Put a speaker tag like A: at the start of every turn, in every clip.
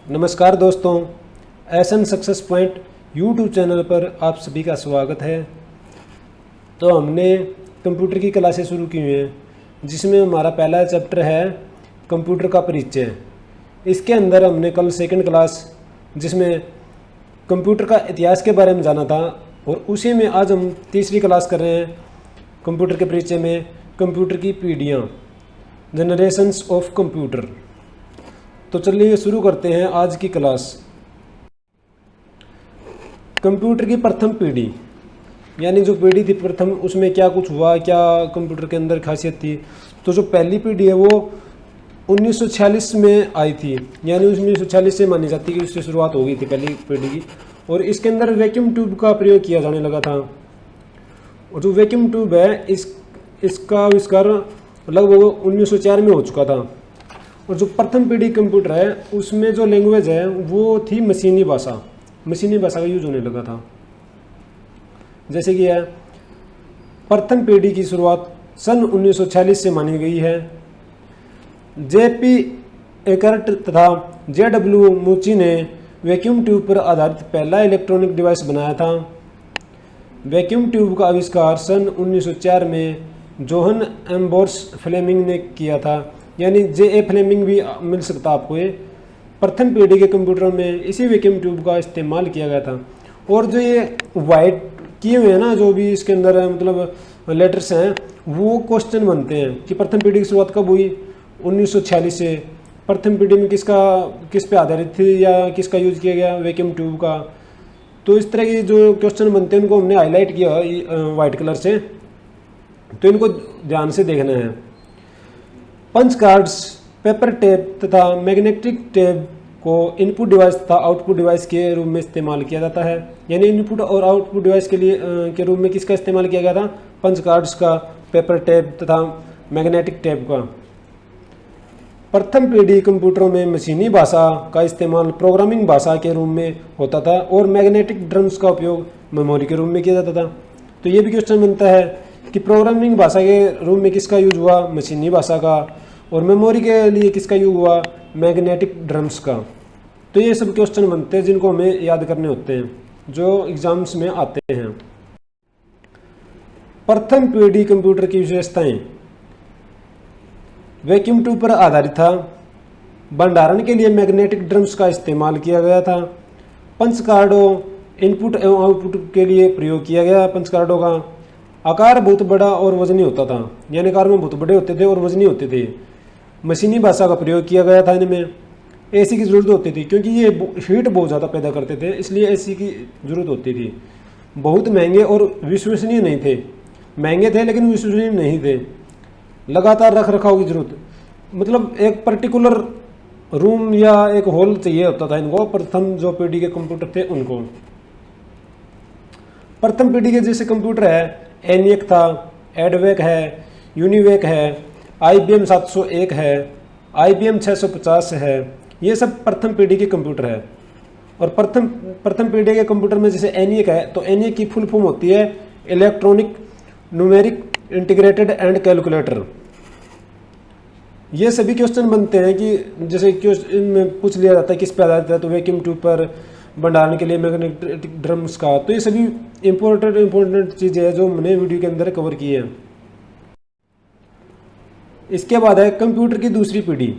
A: नमस्कार दोस्तों, SN success point YouTube channel पर आप सभी का स्वागत है। तो हमने कंप्यूटर की क्लासेस शुरू की हुई हैं, जिसमें हमारा पहला चैप्टर है कंप्यूटर का परिचय। इसके अंदर हमने कल सेकंड क्लास जिसमें कंप्यूटर का इतिहास के बारे में जाना था, और उसी में आज हम तीसरी क्लास कर रहे हैं कंप्यूटर के परिचय में कंप्यूटर की पीढ़ियाँ, जनरेशंस ऑफ कंप्यूटर। तो चलिए शुरू करते हैं आज की क्लास। कंप्यूटर की प्रथम पीढ़ी, यानी जो पीढ़ी थी प्रथम, उसमें क्या कुछ हुआ, क्या कंप्यूटर के अंदर खासियत थी। तो जो पहली पीढ़ी है वो 1946 में आई थी, यानी 1946 से मानी जाती है कि उससे शुरुआत हो गई थी पहली पीढ़ी की। और इसके अंदर वैक्यूम ट्यूब का प्रयोग किया जाने लगा था। और जो वैक्यूम ट्यूब है इसका आविष्कार लगभग 1904 में हो चुका था। और जो प्रथम पीढ़ी कंप्यूटर है उसमें जो लैंग्वेज है वो थी मशीनी भाषा का यूज होने लगा था। जैसे कि है प्रथम पीढ़ी की शुरुआत सन 1946 से मानी गई है। जेपी एकर्ट तथा जेडब्ल्यू मूची ने वैक्यूम ट्यूब पर आधारित पहला इलेक्ट्रॉनिक डिवाइस बनाया था। वैक्यूम ट्यूब का आविष्कार सन 1904 में जोहन एम्बोर्स फ्लेमिंग ने किया था, यानी J.A. फ्लेमिंग भी मिल सकता आपको। ये प्रथम पीढ़ी के कंप्यूटरों में इसी वैक्यूम ट्यूब का इस्तेमाल किया गया था। और जो ये वाइट किए हुए हैं ना, जो भी इसके अंदर है, मतलब लेटर्स हैं, वो क्वेश्चन बनते हैं कि प्रथम पीढ़ी की शुरुआत कब हुई, 1946 से। प्रथम पीढ़ी में किस पे आधारित थी या किसका यूज किया गया, वैक्यूम ट्यूब का। तो इस तरह के जो क्वेश्चन बनते हैं उनको हमने हाईलाइट किया वाइट कलर से, तो इनको ध्यान से देखना है। पंच कार्ड्स, पेपर टेप तथा मैग्नेटिक टेप को इनपुट डिवाइस तथा आउटपुट डिवाइस के रूप में इस्तेमाल किया जाता है। यानी इनपुट और आउटपुट डिवाइस के रूप में किसका इस्तेमाल किया गया था, पंच कार्ड्स का, पेपर टेप तथा मैग्नेटिक टेप का। प्रथम पीढ़ी कंप्यूटरों में मशीनी भाषा का इस्तेमाल प्रोग्रामिंग भाषा के रूप में होता था और मैग्नेटिक ड्रम्स का उपयोग मेमोरी के रूप में किया जाता था। तो ये भी क्वेश्चन बनता है कि प्रोग्रामिंग भाषा के रूप में किसका यूज हुआ, मशीनी भाषा का, और मेमोरी के लिए किसका यूज हुआ, मैग्नेटिक ड्रम्स का। तो ये सब क्वेश्चन बनते हैं जिनको हमें याद करने होते हैं, जो एग्जाम्स में आते हैं। प्रथम पीढ़ी कंप्यूटर की विशेषताएं। वैक्यूम ट्यूब पर आधारित था। भंडारण के लिए मैग्नेटिक ड्रम्स का इस्तेमाल किया गया था। पंच कार्डों इनपुट एवं आउटपुट के लिए प्रयोग किया गया। पंच कार्डों का आकार बहुत बड़ा और वजनी होता था, यानी आकार में बहुत बड़े होते थे और वजनी होते थे। मशीनी भाषा का प्रयोग किया गया था। इनमें एसी की ज़रूरत होती थी, क्योंकि ये हीट बहुत ज़्यादा पैदा करते थे, इसलिए एसी की ज़रूरत होती थी। बहुत महंगे और विश्वसनीय नहीं थे, महंगे थे लेकिन विश्वसनीय नहीं थे। लगातार रख रखाव की जरूरत, मतलब एक पर्टिकुलर रूम या एक हॉल चाहिए होता था इनको, प्रथम जो पीढ़ी के कंप्यूटर थे उनको। प्रथम पीढ़ी के जैसे कंप्यूटर है, एनियक था, एडवेक है, यूनिवेक है, IBM 701 है, IBM 650 है। ये सब प्रथम पीढ़ी के कंप्यूटर है। और प्रथम पीढ़ी के कंप्यूटर में जैसे एनियक है, तो एनियक की फुल फॉर्म होती है electronic numeric integrated and calculator. ये सभी क्वेश्चन बनते हैं कि जैसे क्वेश्चन में पूछ लिया जाता है किस पे आधारित है, तो वैक्यूम ट्यूब पर, भंडारण के लिए मैग्नेटिक ड्रम्स का। तो ये सभी इंपॉर्टेंट चीज़ें हैं जो हमने वीडियो के अंदर कवर की है। इसके बाद है कंप्यूटर की दूसरी पीढ़ी।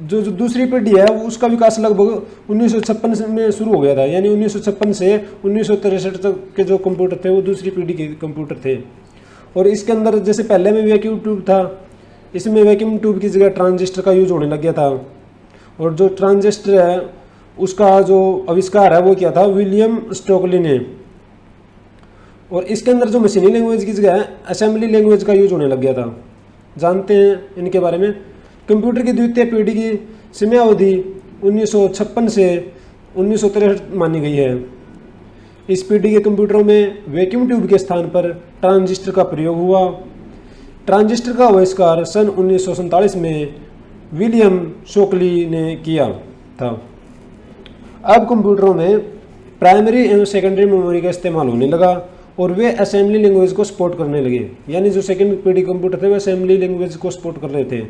A: जो दूसरी पीढ़ी है उसका विकास लगभग 1956 में शुरू हो गया था, यानी 1956 से 1963 तक के जो कंप्यूटर थे वो दूसरी पीढ़ी के कंप्यूटर थे। और इसके अंदर जैसे पहले में वैक्यूम ट्यूब था, इसमें वैक्यूम ट्यूब की जगह ट्रांजिस्टर का यूज होने लग गया था। और जो ट्रांजिस्टर है उसका जो आविष्कार है वो किया था विलियम स्टोकली ने। और इसके अंदर जो मशीनी लैंग्वेज की जगह है असेंबली लैंग्वेज का यूज होने लग गया था। जानते हैं इनके बारे में। कंप्यूटर की द्वितीय पीढ़ी की समयावधि 1956 से 1963 मानी गई है। इस पीढ़ी के कंप्यूटरों में वैक्यूम ट्यूब के स्थान पर ट्रांजिस्टर का प्रयोग हुआ। ट्रांजिस्टर का आविष्कार सन 1947 में विलियम शोकली ने किया था। अब कंप्यूटरों में प्राइमरी एवं सेकेंडरी मेमोरी का इस्तेमाल होने लगा और वे असेंबली लैंग्वेज को सपोर्ट करने लगे। यानी जो सेकंड पीढ़ी कंप्यूटर थे वे असेंबली लैंग्वेज को सपोर्ट कर रहे थे।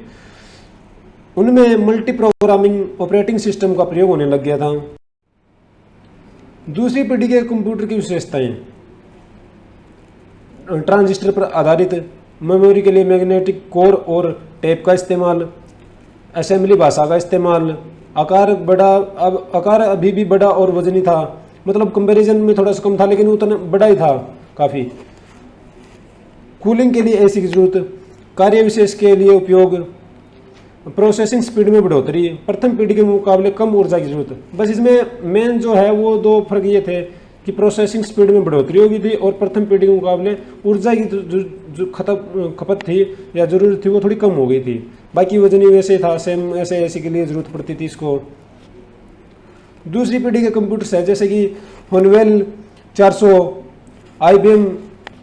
A: उनमें मल्टी प्रोग्रामिंग ऑपरेटिंग सिस्टम का प्रयोग होने लग गया था। दूसरी पीढ़ी के कंप्यूटर की विशेषताएं, ट्रांजिस्टर पर आधारित, मेमोरी के लिए मैग्नेटिक कोर और टेप का इस्तेमाल, असेंबली भाषा का इस्तेमाल, आकार अभी भी बड़ा और वजनी था, मतलब कंपैरिजन में थोड़ा सा कम था लेकिन उतना बड़ा ही था काफ़ी। कूलिंग के लिए एसी की जरूरत, कार्य विशेष के लिए उपयोग, प्रोसेसिंग स्पीड में बढ़ोतरी, प्रथम पीढ़ी के मुकाबले कम ऊर्जा की जरूरत। बस इसमें मेन जो है वो दो फर्क ये थे कि प्रोसेसिंग स्पीड में बढ़ोतरी होगी थी और प्रथम पीढ़ी के मुकाबले ऊर्जा की जो खपत थी या जरूरत थी वो थोड़ी कम हो गई थी। बाकी वजनी वैसे था, सेम ऐसे ऐसे के लिए जरूरत पड़ती थी इसको। दूसरी पीढ़ी के कंप्यूटर्स है जैसे कि होनवेल 400, IBM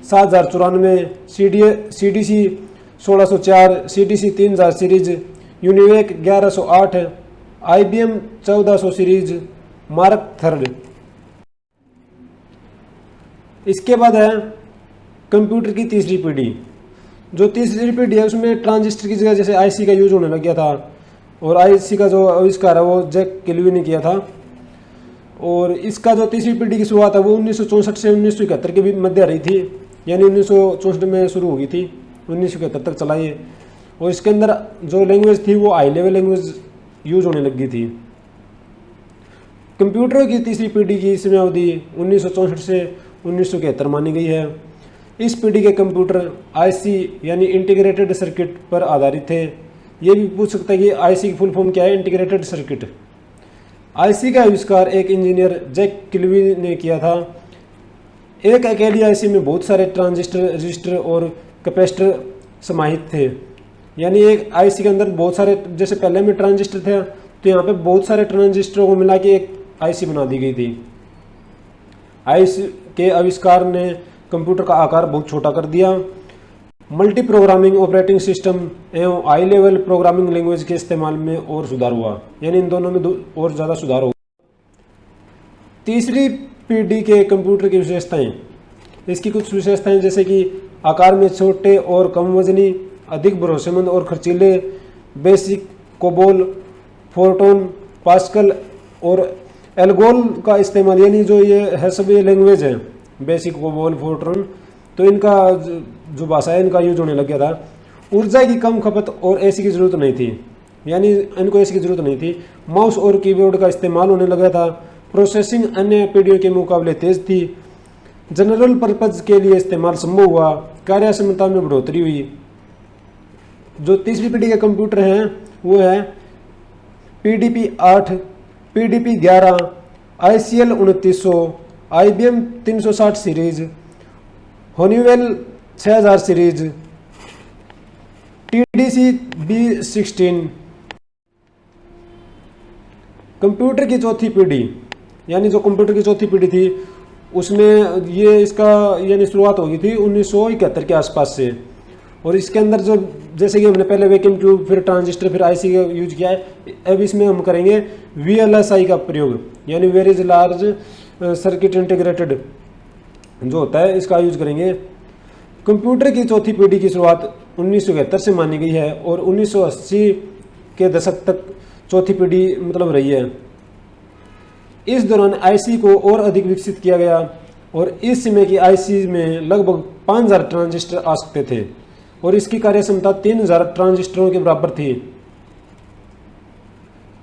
A: 7094, CDC 1604, CDC 3000 series, UNIVAC 1108, IBM 1400 series, mark third. इसके बाद है कंप्यूटर की तीसरी पीढ़ी। जो तीसरी पीढ़ी है उसमें ट्रांजिस्टर की जगह जैसे IC का यूज होने लग गया था और IC का जो आविष्कार है वो जैक केल्विन ने किया था। और इसका जो तीसरी पीढ़ी की शुरुआत है वो 1964 से 1971 के भी मध्य रही थी, यानी 1964 में शुरू हो गई थी, 1971 तक चला ये। और इसके अंदर जो लैंग्वेज थी वो हाई लेवल लैंग्वेज यूज होने लग गई थी। कंप्यूटरों की तीसरी पीढ़ी की समय अवधि 1964 से 1971 मानी गई है। इस पीढ़ी के कंप्यूटर IC यानी इंटीग्रेटेड सर्किट पर आधारित थे। ये भी पूछ सकता है कि IC की फुल फॉर्म क्या है, इंटीग्रेटेड सर्किट। IC का आविष्कार एक इंजीनियर जैक केल्विन ने किया था। एक अकेली IC में बहुत सारे ट्रांजिस्टर, रजिस्टर और कैपेसिटर समाहित थे, यानी एक IC के अंदर बहुत सारे, जैसे पहले में ट्रांजिस्टर थे तो यहाँ पे बहुत सारे ट्रांजिस्टरों को मिला के एक IC बना दी गई थी। IC के आविष्कार ने कंप्यूटर का आकार बहुत छोटा कर दिया। मल्टी प्रोग्रामिंग ऑपरेटिंग सिस्टम एवं हाई लेवल प्रोग्रामिंग लैंग्वेज के इस्तेमाल में और सुधार हुआ, यानी इन दोनों में और ज़्यादा सुधार हुआ। तीसरी पीढ़ी के कंप्यूटर की विशेषताएं, इसकी कुछ विशेषताएं जैसे कि आकार में छोटे और कम वजनी, अधिक भरोसेमंद और खर्चीले, बेसिक, कोबोल, फोर्टोन, पास्कल और एल्गोल का इस्तेमाल, यानी जो ये है सब ये लैंग्वेज है, बेसिक, कोबोल, फोर्टोन, तो इनका जो भाषा है इनका यूज होने लग गया था। ऊर्जा की कम खपत और एसी की ज़रूरत नहीं थी, यानी इनको एसी की ज़रूरत नहीं थी। माउस और कीबोर्ड का इस्तेमाल होने लगा था। प्रोसेसिंग अन्य पीढ़ियों के मुकाबले तेज़ थी। जनरल पर्पज़ के लिए इस्तेमाल संभव हुआ। कार्य क्षमता में बढ़ोतरी हुई। जो तीसरी पीढ़ी के कंप्यूटर हैं वो है PDP 8, PDP 11, ICL 2900, IBM 360 series, Honeywell 6000 series, TDC B16। Computer की चौथी पीढ़ी, यानी जो कंप्यूटर की चौथी पीढ़ी थी उसमें ये इसका यानी शुरुआत हो गई थी 1971 के आसपास से। और इसके अंदर जो जैसे कि हमने पहले वैक्यूम ट्यूब, फिर ट्रांजिस्टर, फिर IC का यूज किया है, अब इसमें हम करेंगे VLSI का प्रयोग, यानी वेरी लार्ज सर्किट इंटीग्रेटेड जो होता है इसका यूज करेंगे। कंप्यूटर की चौथी पीढ़ी की शुरुआत 1971 से मानी गई है और 1980 के दशक तक चौथी पीढ़ी मतलब रही है। इस दौरान IC को और अधिक विकसित किया गया और इस समय की IC में लगभग 5000 ट्रांजिस्टर आ सकते थे और इसकी कार्य क्षमता 3000 ट्रांजिस्टरों के बराबर थी।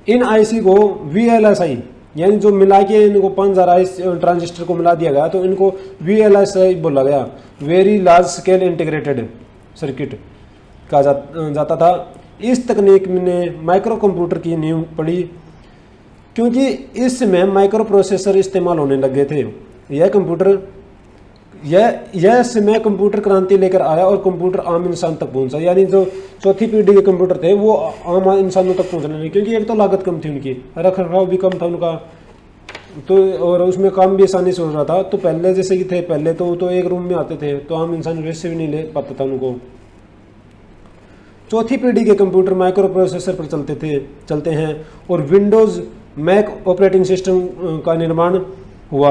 A: इन IC को VLSI यानी जो मिला के इनको 5000 ट्रांजिस्टर को मिला दिया गया तो इनको VLSI बोला गया, very large scale integrated circuit कहा जाता था। इस तकनीक ने माइक्रो कंप्यूटर की नींव पड़ी क्योंकि इस समय माइक्रो प्रोसेसर इस्तेमाल होने लगे थे। यह समय कंप्यूटर क्रांति लेकर आया और कंप्यूटर आम इंसान तक पहुंचा, यानी जो चौथी पीढ़ी के कंप्यूटर थे वो आम इंसानों तक पहुंचने लगे क्योंकि एक तो लागत कम थी उनकी, रख रखाव भी कम था उनका, तो और उसमें काम भी आसानी से हो रहा था। तो पहले जैसे कि थे, पहले तो एक रूम में आते थे तो आम इंसान वैसे भी नहीं ले पाता था उनको। चौथी पीढ़ी के कंप्यूटर माइक्रो प्रोसेसर पर चलते हैं और विंडोज़ मैक ऑपरेटिंग सिस्टम का निर्माण हुआ,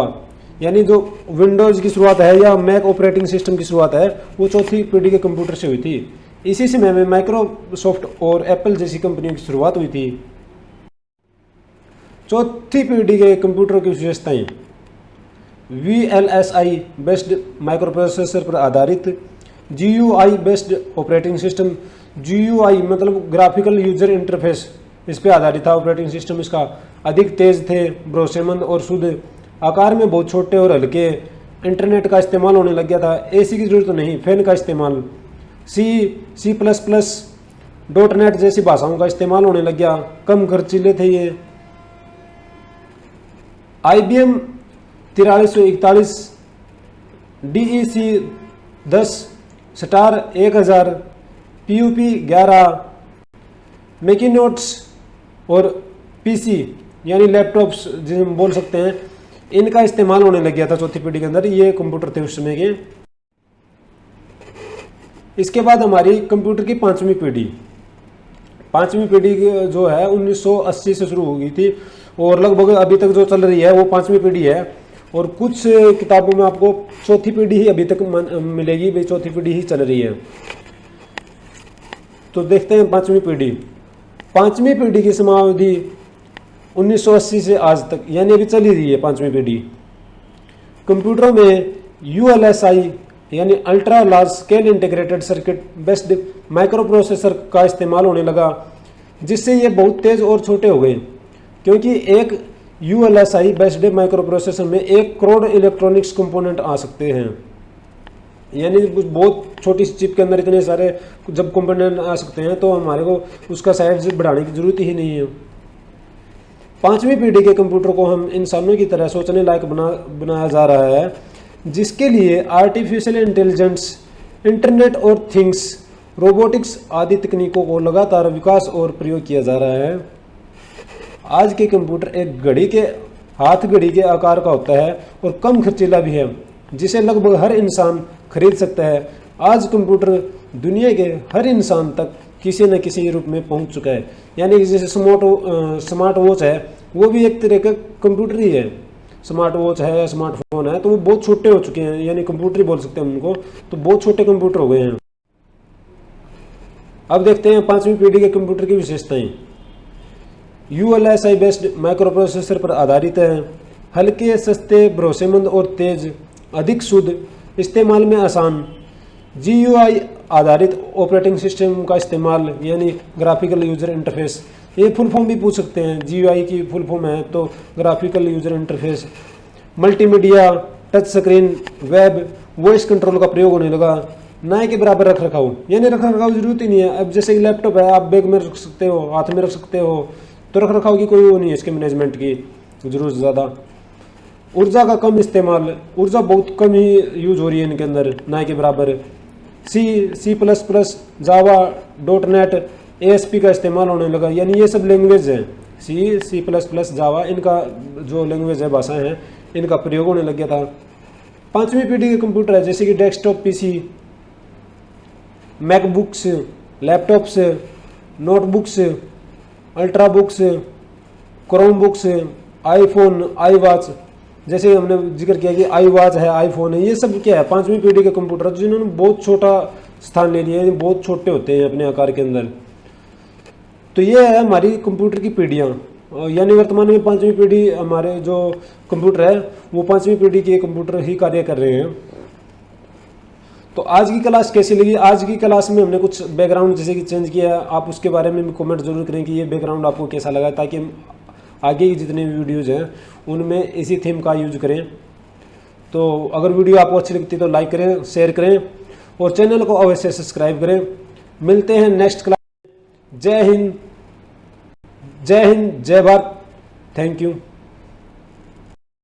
A: यानी जो विंडोज़ की शुरुआत है या मैक ऑपरेटिंग सिस्टम की शुरुआत है वो चौथी पीढ़ी के कंप्यूटर से हुई थी। इसी समय में माइक्रोसॉफ्ट और एप्पल जैसी कंपनियों की शुरुआत हुई थी। चौथी पीढ़ी के कंप्यूटर की विशेषताएं, VLSI बेस्ड माइक्रोप्रोसेसर पर आधारित, GUI based operating system. GUI मतलब ग्राफिकल यूजर इंटरफेस, इस पर आधारित था ऑपरेटिंग सिस्टम इसका। अधिक तेज थे, भरोसेमंद और शुद्ध, आकार में बहुत छोटे और हल्के। इंटरनेट का इस्तेमाल होने लग गया था, AC की जरूरत नहीं, फैन का इस्तेमाल। C++, .NET जैसी भाषाओं का इस्तेमाल होने लग गया, कम खर्चीले थे ये। IBM 4341, DEC 10, स्टार 1000, PUP 11, मैकिनोट्स और PC यानी लैपटॉप्स जिसे हम बोल सकते हैं, इनका इस्तेमाल होने लग गया था चौथी पीढ़ी के अंदर। ये कंप्यूटर थे उस समय के। इसके बाद हमारी कंप्यूटर की पांचवी पीढ़ी। पांचवी पीढ़ी जो है 1980 से शुरू हो गई थी और लगभग अभी तक जो चल रही है वो पांचवी पीढ़ी है। और कुछ किताबों में आपको चौथी पीढ़ी ही अभी तक मिलेगी, भाई चौथी पीढ़ी ही चल रही है। तो देखते हैं पांचवी पीढ़ी। पांचवी पीढ़ी की समावधि 1980 से आज तक, यानी अभी चल ही रही है पांचवी पीढ़ी। कंप्यूटरों में ULSI यानी ultra large scale integrated circuit based micro processor का इस्तेमाल होने लगा, जिससे ये बहुत तेज और छोटे हो गए। क्योंकि एक ULSI बेस्ड माइक्रो प्रोसेसर में 1 करोड़ इलेक्ट्रॉनिक्स कंपोनेंट आ सकते हैं, यानी बहुत छोटी सी चिप के अंदर इतने सारे जब कंपोनेंट आ सकते हैं तो हमारे को उसका साइज बढ़ाने की जरूरत ही नहीं है। पांचवी पीढ़ी के कंप्यूटर को हम इंसानों की तरह सोचने लायक बनाया जा रहा है, जिसके लिए आर्टिफिशियल इंटेलिजेंस, इंटरनेट और थिंग्स, रोबोटिक्स आदि तकनीकों को लगातार विकास और प्रयोग किया जा रहा है। आज के कंप्यूटर एक घड़ी के हाथ घड़ी के आकार का होता है और कम खर्चीला भी है, जिसे लगभग हर इंसान खरीद सकता है। आज कंप्यूटर दुनिया के हर इंसान तक किसी न किसी रूप में पहुंच चुका है। यानी जैसे स्मार्ट वॉच है, वो भी एक तरह का कंप्यूटर ही है। स्मार्ट वॉच है, स्मार्टफोन है, तो वो बहुत छोटे हो चुके हैं, यानी कंप्यूटर ही बोल सकते हैं उनको, तो बहुत छोटे कंप्यूटर हो गए हैं। अब देखते हैं पांचवी पीढ़ी के कंप्यूटर की विशेषताएं। ULSI बेस्ड माइक्रो प्रोसेसर पर आधारित है, हल्के, सस्ते, भरोसेमंद और तेज, अधिक शुद्ध, इस्तेमाल में आसान। GUI आधारित ऑपरेटिंग सिस्टम का इस्तेमाल, यानी ग्राफिकल यूजर इंटरफेस। ये फुल फॉर्म भी पूछ सकते हैं, GUI की फुल फॉर्म है तो graphical user interface. Multimedia, touch screen, web, voice control का प्रयोग होने लगा। ना के बराबर रख रखाव, यानी रख रखाव जरूरत ही नहीं है। अब जैसे लैपटॉप है, आप बैग में रख सकते हो, हाथ में रख सकते हो, तो रख रखाव की कोई वो नहीं है, इसके मैनेजमेंट की जरूरत ज़्यादा। ऊर्जा का कम इस्तेमाल, ऊर्जा बहुत कम ही यूज हो रही है इनके अंदर, ना के बराबर। C++, जावा, .NET, ASP का इस्तेमाल होने लगा, यानी ये सब लैंग्वेज है। C++, जावा, इनका जो लैंग्वेज है, भाषा है, इनका प्रयोग होने लग गया था। पांचवी पीढ़ी के कंप्यूटर है जैसे कि desktop PC, MacBooks, laptops, notebooks, ultrabooks, Chromebooks, iPhone, iWatch, जैसे हमने जिक्र किया कि आई वॉच है, आईफोन है, ये सब क्या है, पांचवी पीढ़ी के कंप्यूटर जिन्होंने बहुत छोटा स्थान ले लिया है, बहुत छोटे होते हैं अपने आकार के अंदर। तो ये है हमारी कंप्यूटर की पीढ़ियाँ, यानी वर्तमान में पांचवी पीढ़ी हमारे जो कंप्यूटर है वो पांचवी पीढ़ी के कंप्यूटर ही कार्य कर रहे हैं। तो आज की क्लास कैसी लगी? आज की क्लास में हमने कुछ बैकग्राउंड जैसे कि चेंज किया, आप उसके बारे में कमेंट जरूर करें कि ये बैकग्राउंड आपको कैसा लगा, ताकि हम आगे की जितने भी वीडियोज़ हैं उनमें इसी थीम का यूज करें। तो अगर वीडियो आपको अच्छी लगती है तो लाइक करें, शेयर करें और चैनल को अवश्य सब्सक्राइब करें। मिलते हैं नेक्स्ट क्लास। जय हिंद, जय हिंद, जय भारत। Thank you.